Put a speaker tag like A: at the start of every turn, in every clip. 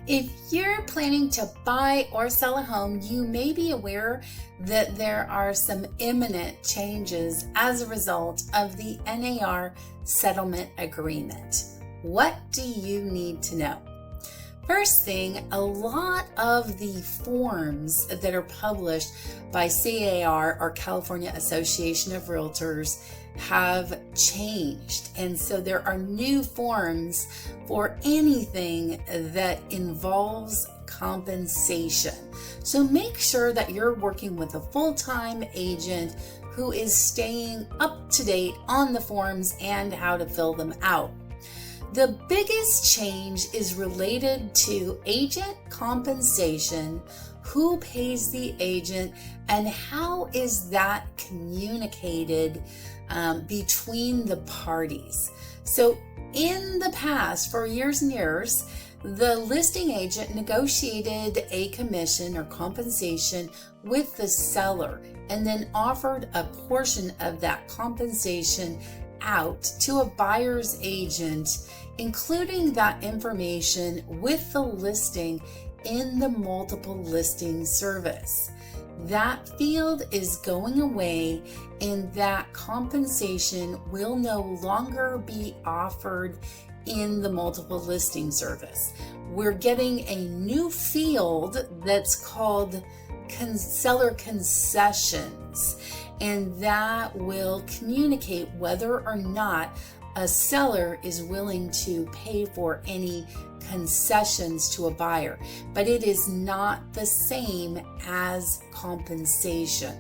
A: If you're planning to buy or sell a home, you may be aware that there are some imminent changes as a result of the NAR Settlement Agreement. What do you need to know? First thing, a lot of the forms that are published by CAR, or California Association of Realtors, have changed. And so there are new forms for anything that involves compensation. So make sure that you're working with a full-time agent who is staying up to date on the forms and how to fill them out. The biggest change is related to agent compensation, who pays the agent, and how is that communicated between the parties. So in the past, for years and years, the listing agent negotiated a commission or compensation with the seller and then offered a portion of that compensation out to a buyer's agent, including that information with the listing in the multiple listing service. That field is going away, and that compensation will no longer be offered in the multiple listing service. We're getting a new field that's called seller concessions, and that will communicate whether or not a seller is willing to pay for any concessions to a buyer, but it is not the same as compensation.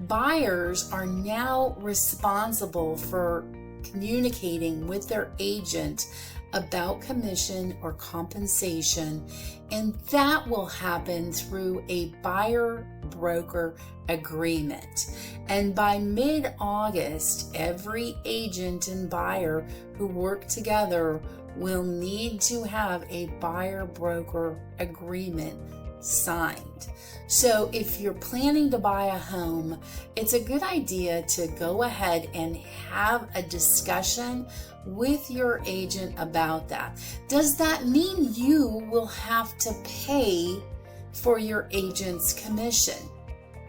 A: Buyers are now responsible for communicating with their agent about commission or compensation, and that will happen through a buyer-broker agreement. And by mid-August, every agent and buyer who work together will need to have a buyer-broker agreement signed. So if you're planning to buy a home, it's a good idea to go ahead and have a discussion with your agent about that. Does that mean you will have to pay for your agent's commission?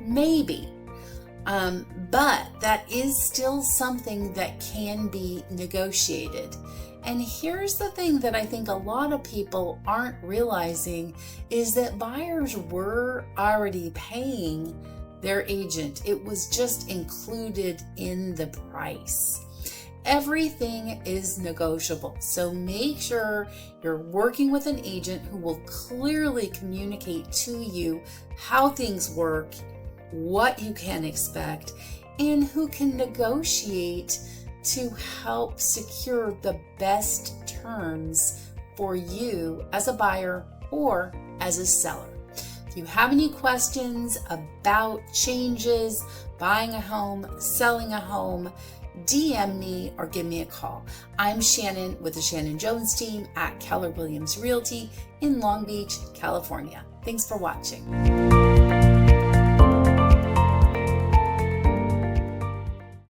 A: Maybe. But that is still something that can be negotiated. And here's the thing that I think a lot of people aren't realizing is that buyers were already paying their agent. It was just included in the price. Everything is negotiable. So make sure you're working with an agent who will clearly communicate to you how things work, what you can expect, and who can negotiate to help secure the best terms for you as a buyer or as a seller. If you have any questions about changes, buying a home, selling a home, DM me or give me a call. I'm Shannon with the Shannon Jones Team at Keller Williams Realty in Long Beach, California. Thanks for watching.